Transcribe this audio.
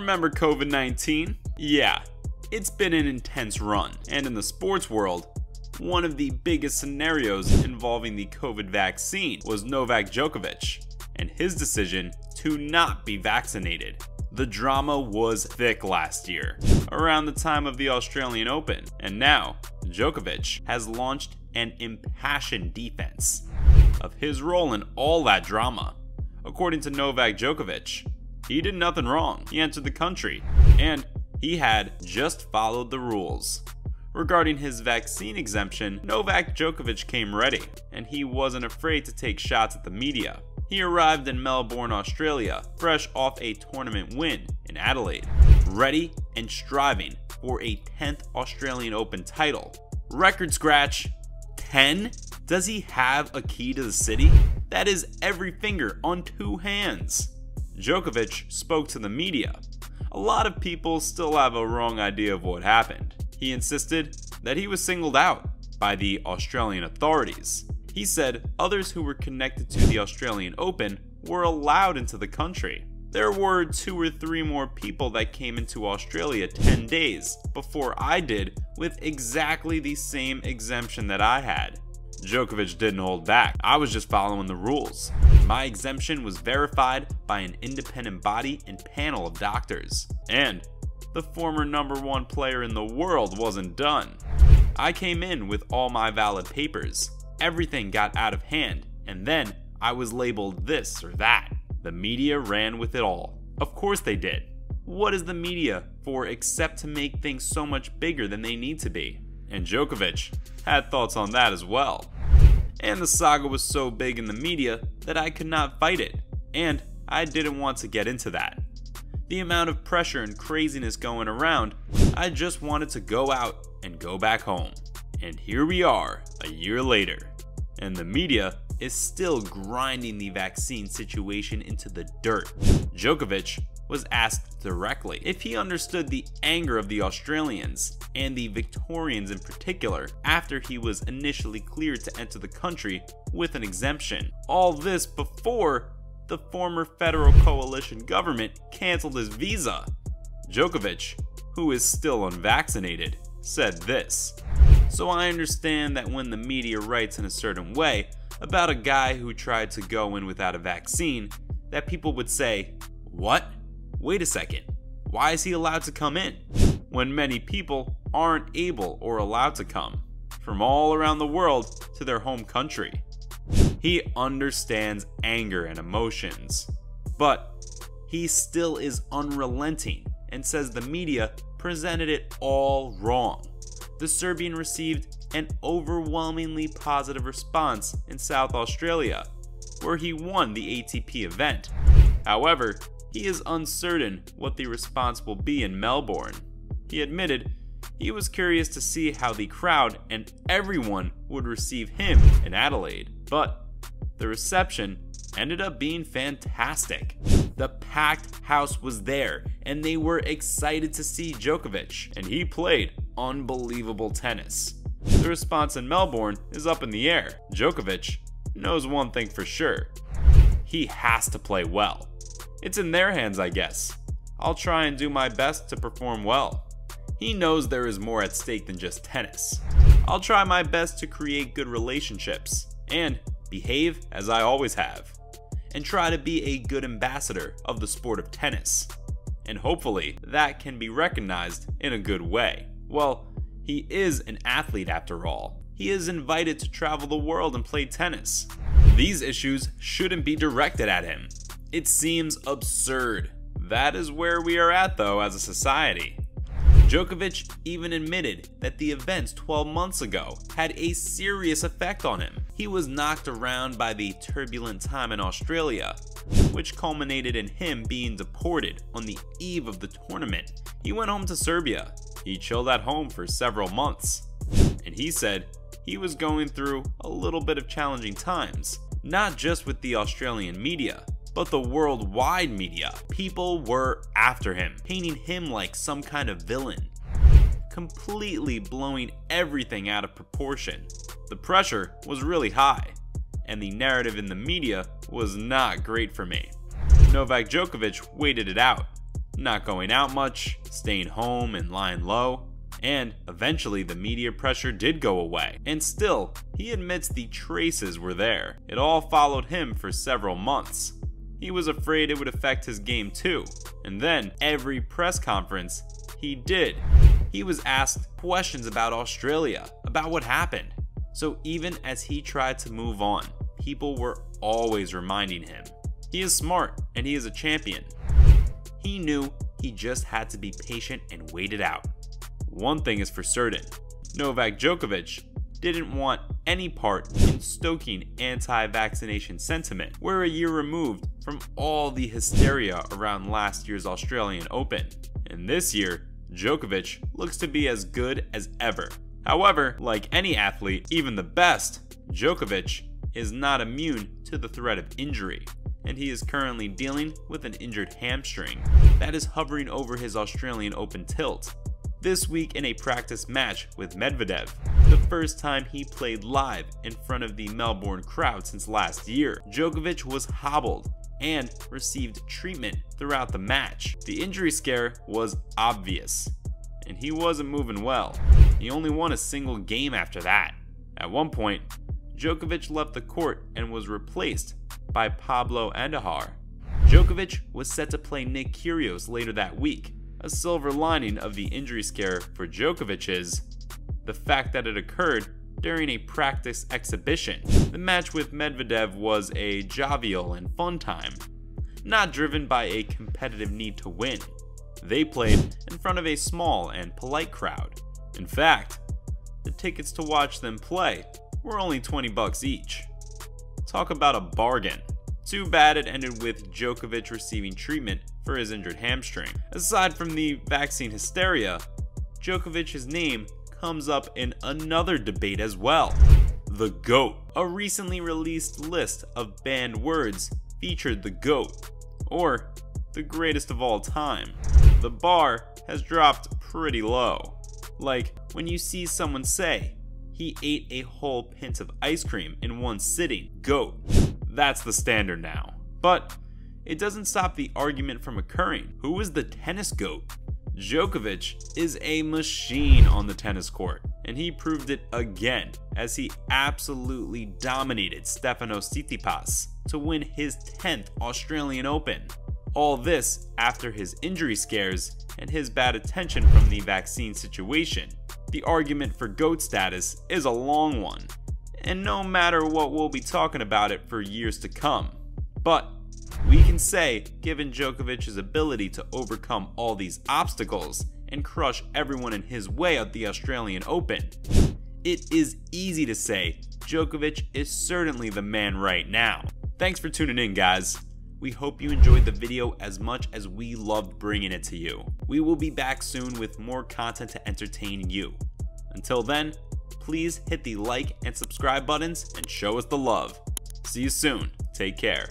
Remember COVID-19? Yeah, it's been an intense run, and in the sports world, one of the biggest scenarios involving the COVID vaccine was Novak Djokovic and his decision to not be vaccinated. The drama was thick last year, around the time of the Australian Open, and now Djokovic has launched an impassioned defense of his role in all that drama. According to Novak Djokovic, he did nothing wrong. He entered the country, and he had just followed the rules. Regarding his vaccine exemption, Novak Djokovic came ready, and he wasn't afraid to take shots at the media. He arrived in Melbourne, Australia, fresh off a tournament win in Adelaide, ready and striving for a 10th Australian Open title. Record scratch, 10? Does he have a key to the city? That is every finger on 2 hands. Djokovic spoke to the media. A lot of people still have a wrong idea of what happened. He insisted that he was singled out by the Australian authorities. He said others who were connected to the Australian Open were allowed into the country. There were 2 or 3 more people that came into Australia 10 days before I did with exactly the same exemption that I had. Djokovic didn't hold back. I was just following the rules. My exemption was verified by an independent body and panel of doctors. And the former #1 player in the world wasn't done. I came in with all my valid papers. Everything got out of hand, and then I was labeled this or that. The media ran with it all. Of course they did. What is the media for except to make things so much bigger than they need to be? And Djokovic had thoughts on that as well. And the saga was so big in the media that I could not fight it, and I didn't want to get into that. The amount of pressure and craziness going around, I just wanted to go out and go back home. And here we are, a year later, and the media is still grinding the vaccine situation into the dirt. Djokovic was asked directly if he understood the anger of the Australians and the Victorians in particular after he was initially cleared to enter the country with an exemption. All this before the former federal coalition government canceled his visa. Djokovic, who is still unvaccinated, said this: "So I understand that when the media writes in a certain way about a guy who tried to go in without a vaccine, that people would say, 'What? Wait a second, why is he allowed to come in?' When many people aren't able or allowed to come from all around the world to their home country." He understands anger and emotions, but he still is unrelenting and says the media presented it all wrong. The Serbian received an overwhelmingly positive response in South Australia, where he won the ATP event. However, he is uncertain what the response will be in Melbourne. He admitted he was curious to see how the crowd and everyone would receive him in Adelaide, but the reception ended up being fantastic. The packed house was there, and they were excited to see Djokovic, and he played unbelievable tennis. The response in Melbourne is up in the air. Djokovic knows one thing for sure: he has to play well. It's in their hands, I guess. I'll try and do my best to perform well. He knows there is more at stake than just tennis. I'll try my best to create good relationships and behave as I always have, and try to be a good ambassador of the sport of tennis. And hopefully that can be recognized in a good way. Well, he is an athlete after all. He is invited to travel the world and play tennis. These issues shouldn't be directed at him. It seems absurd. That is where we are at though as a society. Djokovic even admitted that the events 12 months ago had a serious effect on him. He was knocked around by the turbulent time in Australia, which culminated in him being deported on the eve of the tournament. He went home to Serbia. He chilled at home for several months, and he said he was going through a little bit of challenging times, not just with the Australian media, but the worldwide media. People were after him, painting him like some kind of villain, completely blowing everything out of proportion. The pressure was really high, and the narrative in the media was not great for me. Novak Djokovic waited it out. not going out much, staying home and lying low. And eventually the media pressure did go away, and still, he admits the traces were there. It all followed him for several months. He was afraid it would affect his game too, and then every press conference he did, he was asked questions about Australia, about what happened. So even as he tried to move on, people were always reminding him. He is smart and he is a champion. He knew he just had to be patient and wait it out. One thing is for certain, Novak Djokovic didn't want any part in stoking anti-vaccination sentiment. We're a year removed from all the hysteria around last year's Australian Open, and this year, Djokovic looks to be as good as ever. However, like any athlete, even the best, Djokovic is not immune to the threat of injury, and he is currently dealing with an injured hamstring that is hovering over his Australian Open tilt. This week in a practice match with Medvedev, the first time he played live in front of the Melbourne crowd since last year, Djokovic was hobbled and received treatment throughout the match. The injury scare was obvious, and he wasn't moving well. He only won a single game after that. At one point, Djokovic left the court and was replaced by Pablo Andujar. Djokovic was set to play Nick Kyrgios later that week. A silver lining of the injury scare for Djokovic is the fact that it occurred during a practice exhibition. The match with Medvedev was a jovial and fun time, not driven by a competitive need to win. They played in front of a small and polite crowd. In fact, the tickets to watch them play were only $20 each. Talk about a bargain. Too bad it ended with Djokovic receiving treatment for his injured hamstring. Aside from the vaccine hysteria, Djokovic's name comes up in another debate as well. The GOAT. A recently released list of banned words featured the GOAT, or the greatest of all time. The bar has dropped pretty low. Like when you see someone say, he ate a whole pint of ice cream in one sitting, GOAT. That's the standard now. But it doesn't stop the argument from occurring. Who is the tennis GOAT? Djokovic is a machine on the tennis court, and he proved it again as he absolutely dominated Stefanos Tsitsipas to win his 10th Australian Open. All this after his injury scares and his bad attention from the vaccine situation. The argument for GOAT status is a long one, and no matter what, we'll be talking about it for years to come. But we can say, given Djokovic's ability to overcome all these obstacles and crush everyone in his way at the Australian Open, it is easy to say Djokovic is certainly the man right now. Thanks for tuning in, guys. We hope you enjoyed the video as much as we loved bringing it to you. We will be back soon with more content to entertain you. Until then, please hit the like and subscribe buttons and show us the love. See you soon. Take care.